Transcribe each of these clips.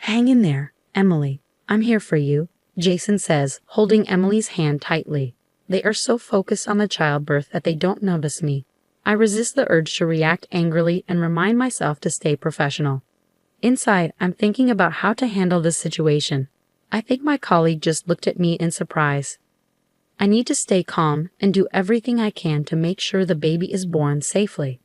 Hang in there, Emily. I'm here for you, Jason says, holding Emily's hand tightly. They are so focused on the childbirth that they don't notice me. I resist the urge to react angrily and remind myself to stay professional. Inside, I'm thinking about how to handle this situation. I think my colleague just looked at me in surprise. I need to stay calm and do everything I can to make sure the baby is born safely.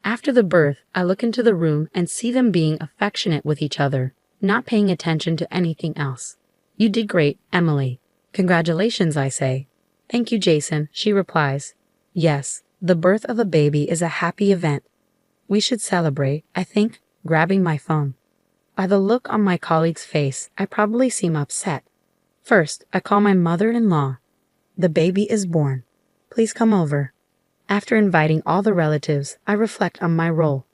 After the birth, I look into the room and see them being affectionate with each other, not paying attention to anything else. You did great, Emily. Congratulations, I say. Thank you, Jason, she replies. Yes, the birth of a baby is a happy event. We should celebrate, I think, grabbing my phone. By the look on my colleague's face, I probably seem upset. First, I call my mother-in-law. The baby is born. Please come over. After inviting all the relatives, I reflect on my role.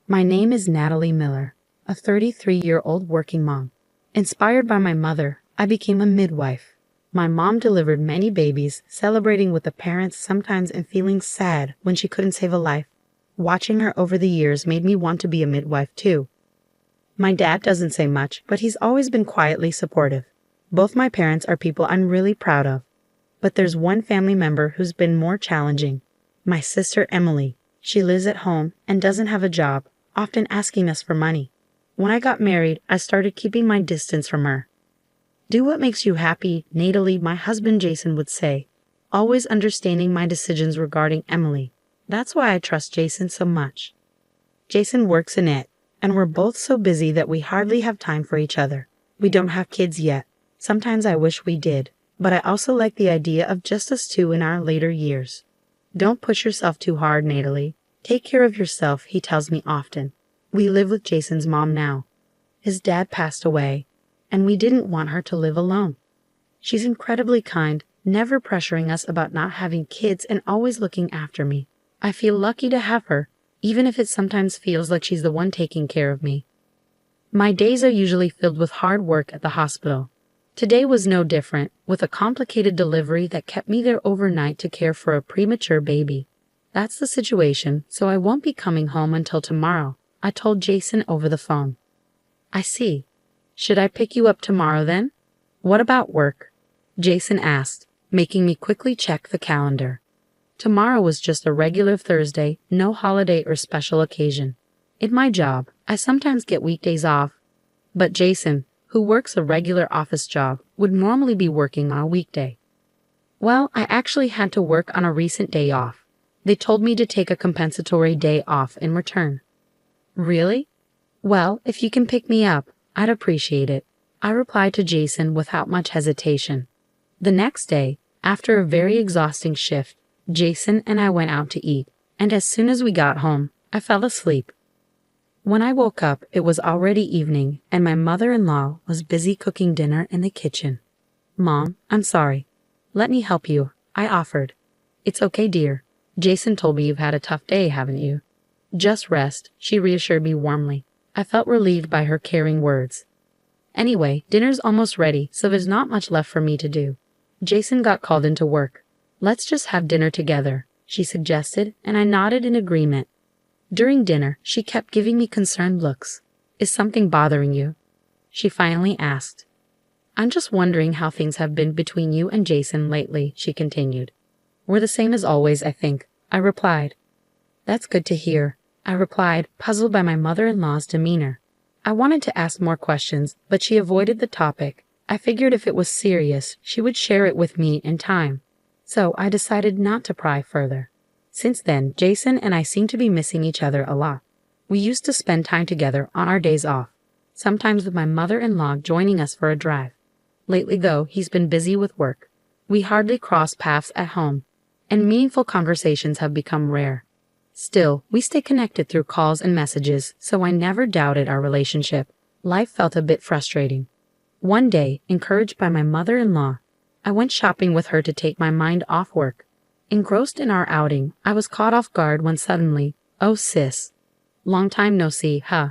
My name is Natalie Miller, a 33-year-old working mom. Inspired by my mother, I became a midwife. My mom delivered many babies, celebrating with the parents sometimes and feeling sad when she couldn't save a life. Watching her over the years made me want to be a midwife too. My dad doesn't say much, but he's always been quietly supportive. Both my parents are people I'm really proud of. But there's one family member who's been more challenging. My sister Emily. She lives at home and doesn't have a job, often asking us for money. When I got married, I started keeping my distance from her. Do what makes you happy, Natalie, my husband Jason would say, always understanding my decisions regarding Emily. That's why I trust Jason so much. Jason works in it, and we're both so busy that we hardly have time for each other. We don't have kids yet. Sometimes I wish we did, but I also like the idea of just us two in our later years. Don't push yourself too hard, Natalie. Take care of yourself, he tells me often. We live with Jason's mom now. His dad passed away, and we didn't want her to live alone. She's incredibly kind, never pressuring us about not having kids and always looking after me. I feel lucky to have her, even if it sometimes feels like she's the one taking care of me. My days are usually filled with hard work at the hospital. Today was no different, with a complicated delivery that kept me there overnight to care for a premature baby. That's the situation, so I won't be coming home until tomorrow, I told Jason over the phone. I see. Should I pick you up tomorrow then? What about work? Jason asked, making me quickly check the calendar. Tomorrow was just a regular Thursday, no holiday or special occasion. In my job, I sometimes get weekdays off, but Jason, who works a regular office job, would normally be working on a weekday. Well, I actually had to work on a recent day off. They told me to take a compensatory day off in return. Really? Well, if you can pick me up, I'd appreciate it, I replied to Jason without much hesitation. The next day, after a very exhausting shift, Jason and I went out to eat, and as soon as we got home, I fell asleep. When I woke up, it was already evening, and my mother-in-law was busy cooking dinner in the kitchen. Mom, I'm sorry. Let me help you, I offered. It's okay, dear. Jason told me you've had a tough day, haven't you? Just rest, she reassured me warmly. I felt relieved by her caring words. Anyway, dinner's almost ready, so there's not much left for me to do. Jason got called into work. Let's just have dinner together, she suggested, and I nodded in agreement. During dinner, she kept giving me concerned looks. Is something bothering you? She finally asked. I'm just wondering how things have been between you and Jason lately, she continued. We're the same as always, I think, I replied. That's good to hear, I replied, puzzled by my mother-in-law's demeanor. I wanted to ask more questions, but she avoided the topic. I figured if it was serious, she would share it with me in time. So I decided not to pry further. Since then, Jason and I seem to be missing each other a lot. We used to spend time together on our days off, sometimes with my mother-in-law joining us for a drive. Lately, though, he's been busy with work. We hardly cross paths at home, and meaningful conversations have become rare. Still, we stay connected through calls and messages, so I never doubted our relationship. Life felt a bit frustrating. One day, encouraged by my mother-in-law, I went shopping with her to take my mind off work. Engrossed in our outing, I was caught off guard when suddenly, oh sis, long time no see, huh?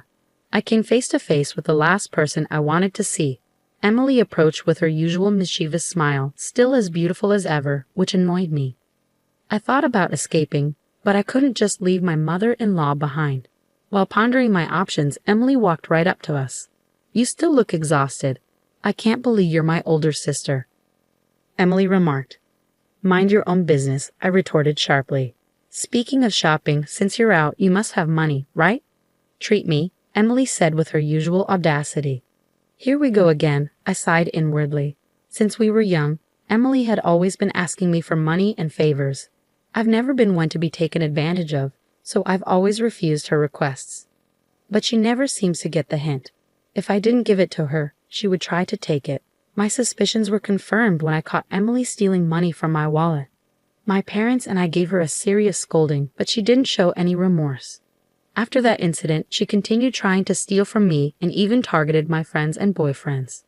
I came face to face with the last person I wanted to see. Emily approached with her usual mischievous smile, still as beautiful as ever, which annoyed me. I thought about escaping, but I couldn't just leave my mother-in-law behind. While pondering my options, Emily walked right up to us. You still look exhausted. I can't believe you're my older sister," Emily remarked. "Mind your own business," I retorted sharply. "Speaking of shopping, since you're out, you must have money, right?" "Treat me," Emily said with her usual audacity. Here we go again, I sighed inwardly. Since we were young, Emily had always been asking me for money and favors. I've never been one to be taken advantage of, so I've always refused her requests. But she never seems to get the hint. If I didn't give it to her, she would try to take it. My suspicions were confirmed when I caught Emily stealing money from my wallet. My parents and I gave her a serious scolding, but she didn't show any remorse. After that incident, she continued trying to steal from me and even targeted my friends and boyfriends.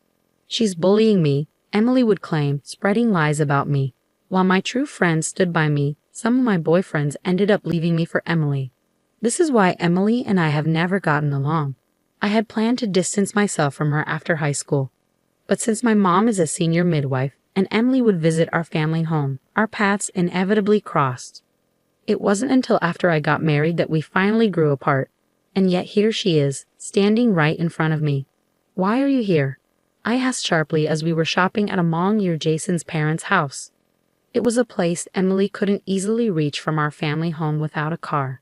"She's bullying me," Emily would claim, spreading lies about me. While my true friends stood by me, some of my boyfriends ended up leaving me for Emily. This is why Emily and I have never gotten along. I had planned to distance myself from her after high school. But since my mom is a senior midwife and Emily would visit our family home, our paths inevitably crossed. It wasn't until after I got married that we finally grew apart, and yet here she is, standing right in front of me. "Why are you here?" I asked sharply as we were shopping at a mall near Jason's parents' house. It was a place Emily couldn't easily reach from our family home without a car.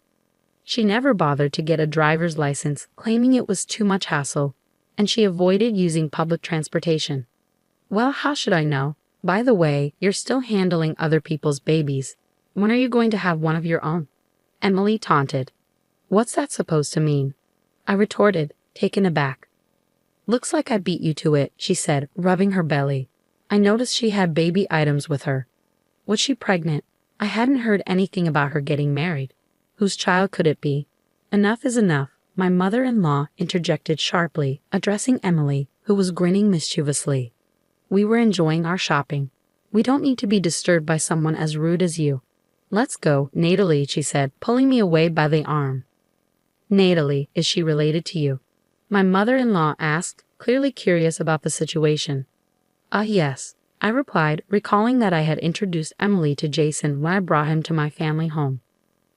She never bothered to get a driver's license, claiming it was too much hassle, and she avoided using public transportation. "Well, how should I know? By the way, you're still handling other people's babies. When are you going to have one of your own?" Emily taunted. "What's that supposed to mean?" I retorted, taken aback. "Looks like I beat you to it," she said, rubbing her belly. I noticed she had baby items with her. Was she pregnant? I hadn't heard anything about her getting married. Whose child could it be? "Enough is enough," my mother-in-law interjected sharply, addressing Emily, who was grinning mischievously. We were enjoying our shopping. "We don't need to be disturbed by someone as rude as you." "Let's go, Natalie," she said, pulling me away by the arm. "Natalie, is she related to you?" my mother-in-law asked, clearly curious about the situation. Yes," I replied, recalling that I had introduced Emily to Jason when I brought him to my family home.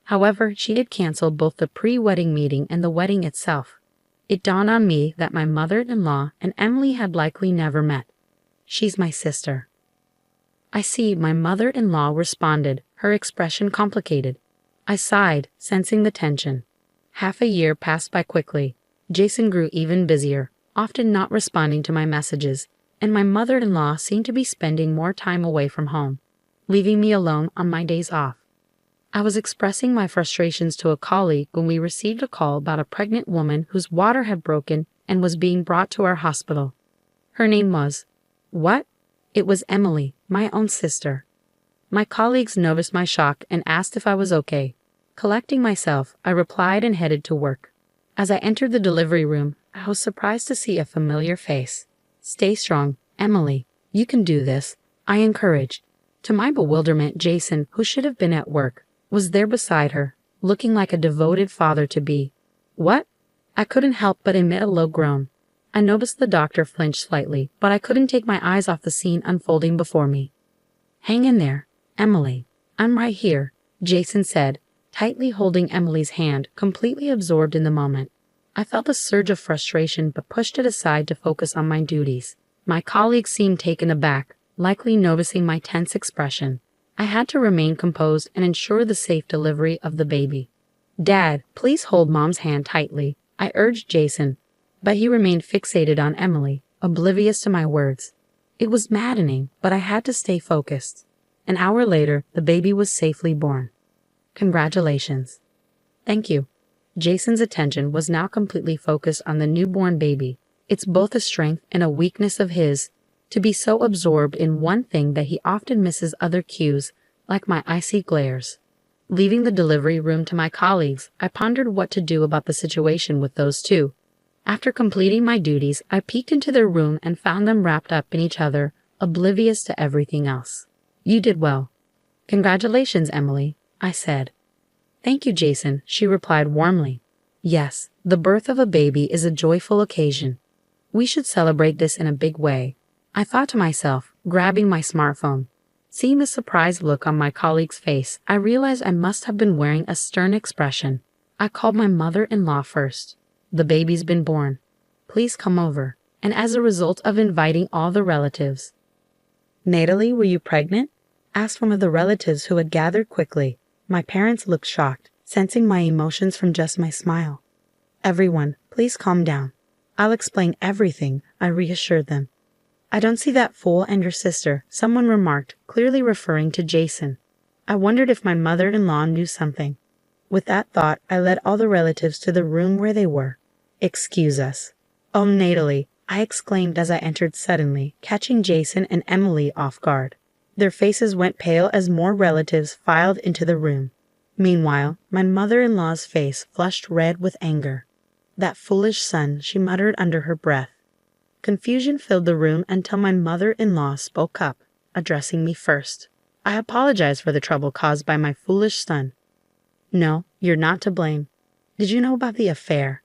However, she had canceled both the pre-wedding meeting and the wedding itself. It dawned on me that my mother-in-law and Emily had likely never met. "She's my sister." "I see," my mother-in-law responded, her expression complicated. I sighed, sensing the tension. Half a year passed by quickly. Jason grew even busier, often not responding to my messages, and my mother-in-law seemed to be spending more time away from home, leaving me alone on my days off. I was expressing my frustrations to a colleague when we received a call about a pregnant woman whose water had broken and was being brought to our hospital. Her name was... What? It was Emily, my own sister. My colleagues noticed my shock and asked if I was okay. Collecting myself, I replied and headed to work. As I entered the delivery room, I was surprised to see a familiar face. "Stay strong, Emily. You can do this," I encouraged. To my bewilderment, Jason, who should have been at work, was there beside her, looking like a devoted father-to-be. "What?" I couldn't help but emit a low groan. I noticed the doctor flinch slightly, but I couldn't take my eyes off the scene unfolding before me. "Hang in there, Emily. I'm right here," Jason said, tightly holding Emily's hand, completely absorbed in the moment. I felt a surge of frustration but pushed it aside to focus on my duties. My colleagues seemed taken aback, likely noticing my tense expression. I had to remain composed and ensure the safe delivery of the baby. "Dad, please hold Mom's hand tightly," I urged Jason, but he remained fixated on Emily, oblivious to my words. It was maddening, but I had to stay focused. An hour later, the baby was safely born. "Congratulations." "Thank you." Jason's attention was now completely focused on the newborn baby. It's both a strength and a weakness of his, to be so absorbed in one thing that he often misses other cues, like my icy glares. Leaving the delivery room to my colleagues, I pondered what to do about the situation with those two. After completing my duties, I peeked into their room and found them wrapped up in each other, oblivious to everything else. "You did well." "Congratulations, Emily," I said. "Thank you, Jason," she replied warmly. "Yes, the birth of a baby is a joyful occasion. We should celebrate this in a big way," I thought to myself, grabbing my smartphone. Seeing the surprised look on my colleague's face, I realized I must have been wearing a stern expression. I called my mother-in-law first. "The baby's been born. please come over. And as a result of inviting all the relatives. Natalie, were you pregnant? Asked one of the relatives who had gathered quickly. My parents looked shocked, sensing my emotions from just my smile. Everyone, please calm down. I'll explain everything, I reassured them. I don't see that fool and your sister, someone remarked, clearly referring to Jason. I wondered if my mother-in-law knew something. With that thought, I led all the relatives to the room where they were. Excuse us. Oh, Natalie, I exclaimed as I entered suddenly, catching Jason and Emily off guard. Their faces went pale as more relatives filed into the room. Meanwhile, my mother-in-law's face flushed red with anger. That foolish son, she muttered under her breath. Confusion filled the room until my mother-in-law spoke up, addressing me first. I apologize for the trouble caused by my foolish son. No, you're not to blame. Did you know about the affair?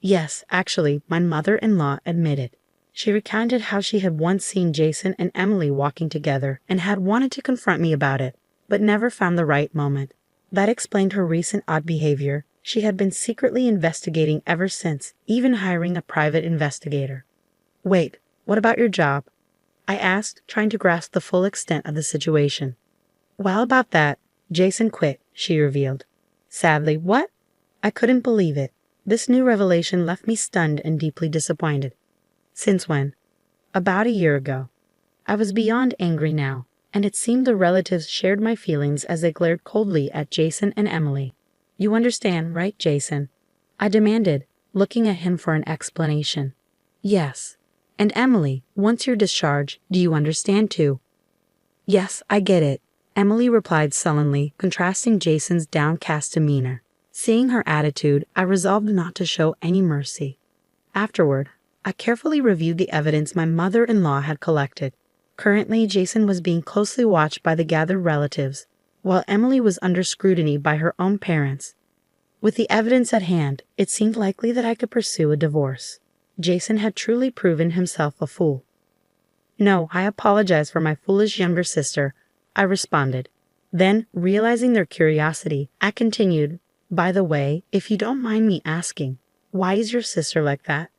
Yes, actually, my mother-in-law admitted. She recounted how she had once seen Jason and Emily walking together and had wanted to confront me about it, but never found the right moment. That explained her recent odd behavior. She had been secretly investigating ever since, even hiring a private investigator. Wait, what about your job? I asked, trying to grasp the full extent of the situation. Well, about that, Jason quit, she revealed. Sadly, what? I couldn't believe it. This new revelation left me stunned and deeply disappointed. Since when? About a year ago. I was beyond angry now, and it seemed the relatives shared my feelings as they glared coldly at Jason and Emily. You understand, right, Jason? I demanded, looking at him for an explanation. Yes. And Emily, once you're discharged, do you understand too? Yes, I get it, Emily replied sullenly, contrasting Jason's downcast demeanor. Seeing her attitude, I resolved not to show any mercy. Afterward, I carefully reviewed the evidence my mother-in-law had collected. Currently, Jason was being closely watched by the gathered relatives, while Emily was under scrutiny by her own parents. With the evidence at hand, it seemed likely that I could pursue a divorce. Jason had truly proven himself a fool. No, I apologize for my foolish younger sister, I responded. Then, realizing their curiosity, I continued, by the way, if you don't mind me asking, why is your sister like that?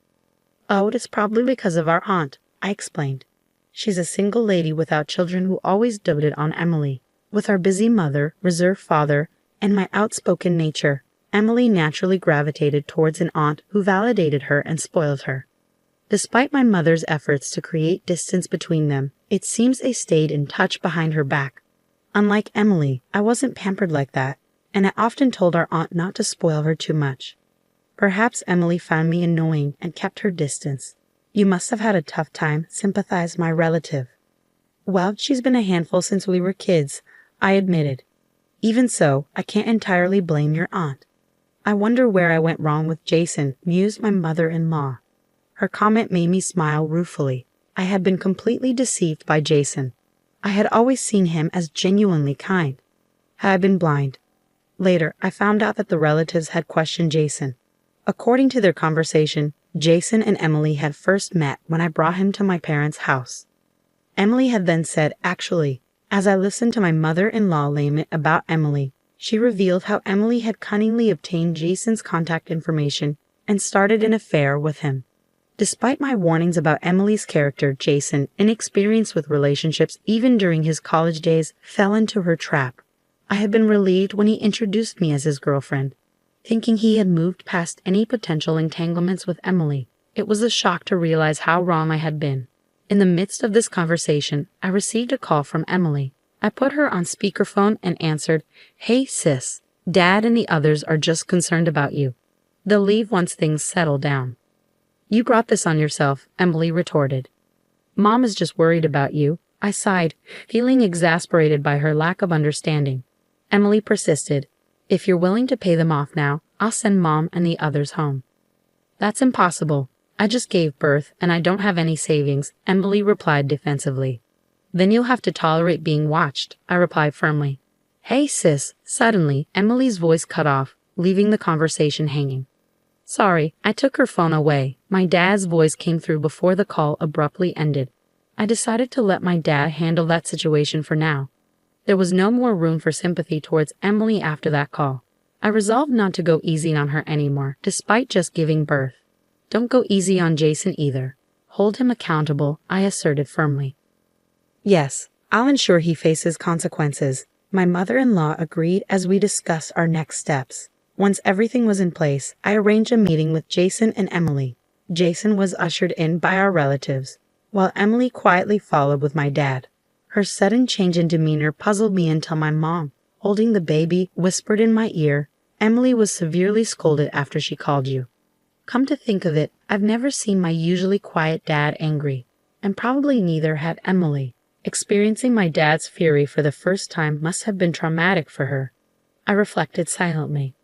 Oh, it's probably because of our aunt, I explained. She's a single lady without children who always doted on Emily. With our busy mother, reserved father, and my outspoken nature, Emily naturally gravitated towards an aunt who validated her and spoiled her. Despite my mother's efforts to create distance between them, it seems they stayed in touch behind her back. Unlike Emily, I wasn't pampered like that, and I often told our aunt not to spoil her too much. Perhaps Emily found me annoying and kept her distance. You must have had a tough time, sympathized my relative. Well, she's been a handful since we were kids, I admitted. Even so, I can't entirely blame your aunt. I wonder where I went wrong with Jason, mused my mother-in-law. Her comment made me smile ruefully. I had been completely deceived by Jason. I had always seen him as genuinely kind. Had I been blind? Later, I found out that the relatives had questioned Jason. According to their conversation, Jason and Emily had first met when I brought him to my parents' house. Emily had then said, actually, as I listened to my mother-in-law lament about Emily, she revealed how Emily had cunningly obtained Jason's contact information and started an affair with him. Despite my warnings about Emily's character, Jason, inexperienced with relationships even during his college days, fell into her trap. I had been relieved when he introduced me as his girlfriend. Thinking he had moved past any potential entanglements with Emily, it was a shock to realize how wrong I had been. In the midst of this conversation, I received a call from Emily. I put her on speakerphone and answered, Hey sis, Dad and the others are just concerned about you. They'll leave once things settle down. You brought this on yourself, Emily retorted. Mom is just worried about you, I sighed, feeling exasperated by her lack of understanding. Emily persisted. If you're willing to pay them off now, I'll send Mom and the others home. That's impossible. I just gave birth and I don't have any savings, Emily replied defensively. Then you'll have to tolerate being watched, I replied firmly. Hey sis, suddenly, Emily's voice cut off, leaving the conversation hanging. Sorry, I took her phone away. My dad's voice came through before the call abruptly ended. I decided to let my dad handle that situation for now. There was no more room for sympathy towards Emily after that call. I resolved not to go easy on her anymore, despite just giving birth. Don't go easy on Jason either. Hold him accountable, I asserted firmly. Yes, I'll ensure he faces consequences. My mother-in-law agreed as we discussed our next steps. Once everything was in place, I arranged a meeting with Jason and Emily. Jason was ushered in by our relatives, while Emily quietly followed with my dad. Her sudden change in demeanor puzzled me until my mom, holding the baby, whispered in my ear, "Emily was severely scolded after she called you." Come to think of it, I've never seen my usually quiet dad angry, and probably neither had Emily. Experiencing my dad's fury for the first time must have been traumatic for her. I reflected silently.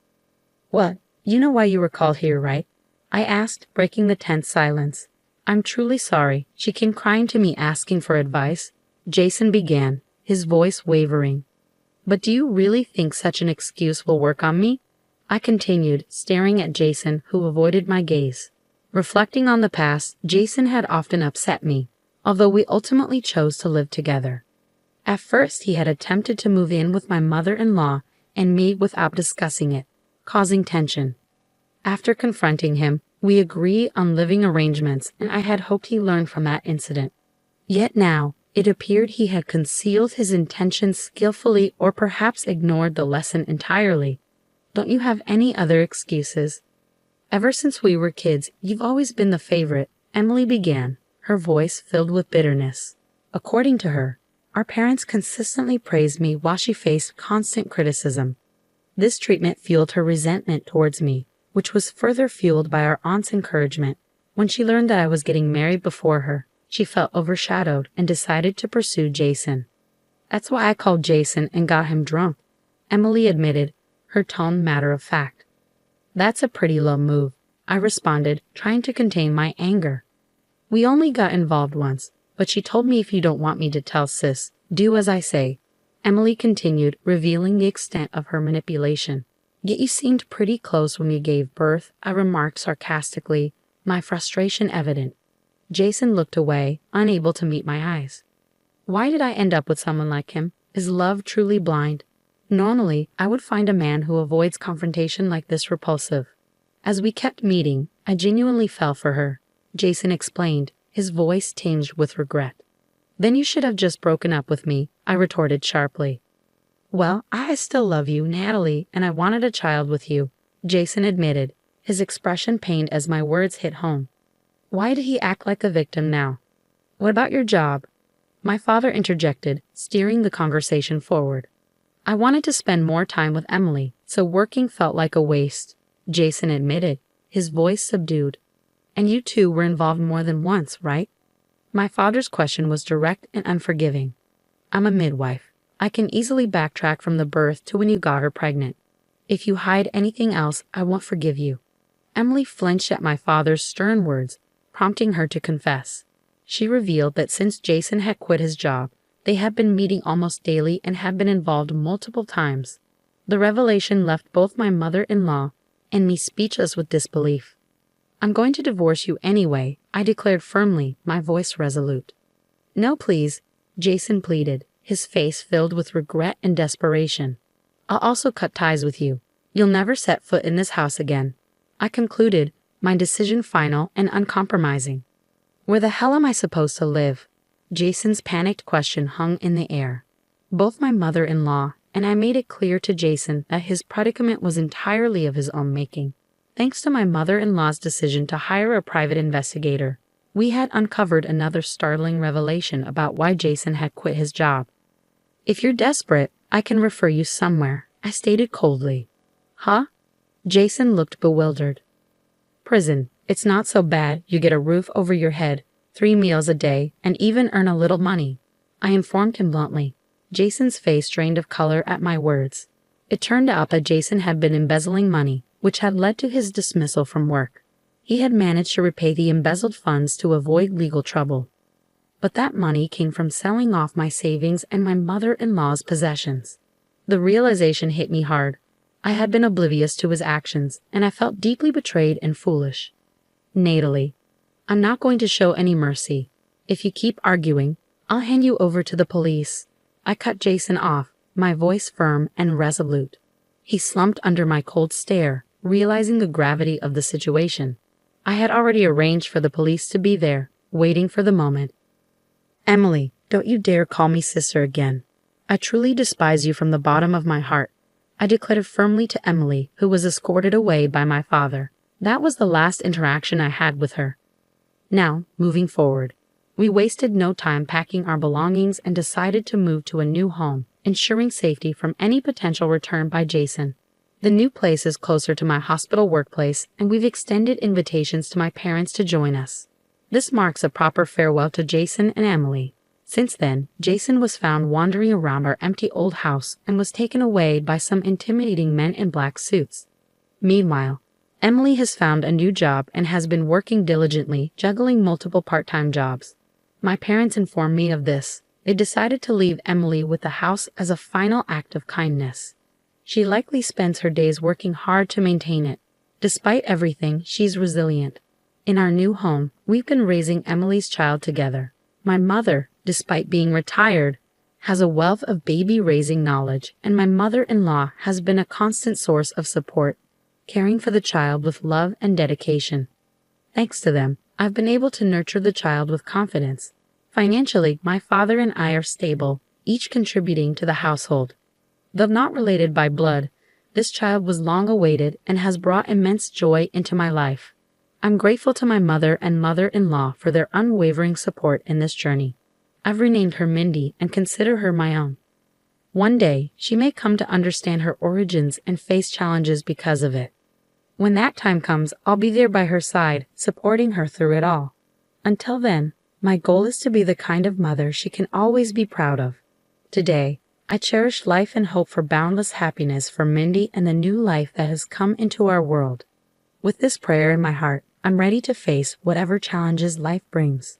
"What, you know why you were called here, right?" I asked, breaking the tense silence. "I'm truly sorry." She came crying to me asking for advice. Jason began, his voice wavering. "But do you really think such an excuse will work on me?" I continued, staring at Jason, who avoided my gaze. Reflecting on the past, Jason had often upset me, although we ultimately chose to live together. At first, he had attempted to move in with my mother-in-law and me without discussing it, causing tension. After confronting him, we agreed on living arrangements, and I had hoped he learned from that incident. Yet now, it appeared he had concealed his intentions skillfully or perhaps ignored the lesson entirely. "Don't you have any other excuses?" "Ever since we were kids, you've always been the favorite," Emily began, her voice filled with bitterness. According to her, our parents consistently praised me while she faced constant criticism. This treatment fueled her resentment towards me, which was further fueled by our aunt's encouragement. When she learned that I was getting married before her, she felt overshadowed and decided to pursue Jason. "That's why I called Jason and got him drunk," Emily admitted, her tone matter of fact. "That's a pretty low move," I responded, trying to contain my anger. "We only got involved once, but she told me if you don't want me to tell sis, do as I say," Emily continued, revealing the extent of her manipulation. "Yet you seemed pretty close when you gave birth," I remarked sarcastically, my frustration evident. Jason looked away, unable to meet my eyes. Why did I end up with someone like him? Is love truly blind? Normally, I would find a man who avoids confrontation like this repulsive. As we kept meeting, I genuinely fell for her, Jason explained, his voice tinged with regret. "Then you should have just broken up with me," I retorted sharply. "Well, I still love you, Natalie, and I wanted a child with you," Jason admitted, his expression pained as my words hit home. Why did he act like a victim now? "What about your job?" My father interjected, steering the conversation forward. "I wanted to spend more time with Emily, so working felt like a waste," Jason admitted, his voice subdued. "And you two were involved more than once, right?" My father's question was direct and unforgiving. "I'm a midwife. I can easily backtrack from the birth to when you got her pregnant. If you hide anything else, I won't forgive you." Emily flinched at my father's stern words, prompting her to confess. She revealed that since Jason had quit his job, they had been meeting almost daily and had been involved multiple times. The revelation left both my mother-in-law and me speechless with disbelief. "I'm going to divorce you anyway," I declared firmly, my voice resolute. "No, please," Jason pleaded, his face filled with regret and desperation. "I'll also cut ties with you. You'll never set foot in this house again," I concluded, my decision final and uncompromising. "Where the hell am I supposed to live?" Jason's panicked question hung in the air. Both my mother-in-law and I made it clear to Jason that his predicament was entirely of his own making. Thanks to my mother-in-law's decision to hire a private investigator, we had uncovered another startling revelation about why Jason had quit his job. "If you're desperate, I can refer you somewhere," I stated coldly. "Huh?" Jason looked bewildered. "Prison. It's not so bad. You get a roof over your head, 3 meals a day, and even earn a little money," I informed him bluntly. Jason's face drained of color at my words. It turned out that Jason had been embezzling money, which had led to his dismissal from work. He had managed to repay the embezzled funds to avoid legal trouble. But that money came from selling off my savings and my mother-in-law's possessions. The realization hit me hard. I had been oblivious to his actions, and I felt deeply betrayed and foolish. "Natalie, I'm not going to show any mercy. If you keep arguing, I'll hand you over to the police." I cut Jason off, my voice firm and resolute. He slumped under my cold stare, realizing the gravity of the situation. I had already arranged for the police to be there, waiting for the moment. Emily, don't you dare call me sister again. I truly despise you from the bottom of my heart. I declared firmly to Emily, who was escorted away by my father. That was the last interaction I had with her. Now, moving forward, we wasted no time packing our belongings and decided to move to a new home, ensuring safety from any potential return by Jason. The new place is closer to my hospital workplace, and we've extended invitations to my parents to join us. This marks a proper farewell to Jason and Emily. Since then, Jason was found wandering around our empty old house and was taken away by some intimidating men in black suits. Meanwhile, Emily has found a new job and has been working diligently, juggling multiple part-time jobs. My parents informed me of this. They decided to leave Emily with the house as a final act of kindness. She likely spends her days working hard to maintain it. Despite everything, she's resilient. In our new home, we've been raising Emily's child together. My mother, despite being retired, has a wealth of baby-raising knowledge, and my mother-in-law has been a constant source of support, caring for the child with love and dedication. Thanks to them, I've been able to nurture the child with confidence. Financially, my father and I are stable, each contributing to the household. Though not related by blood, this child was long awaited and has brought immense joy into my life. I'm grateful to my mother and mother-in-law for their unwavering support in this journey. I've renamed her Mindy and consider her my own. One day, she may come to understand her origins and face challenges because of it. When that time comes, I'll be there by her side, supporting her through it all. Until then, my goal is to be the kind of mother she can always be proud of. Today, I cherish life and hope for boundless happiness for Mindy and the new life that has come into our world. With this prayer in my heart, I'm ready to face whatever challenges life brings.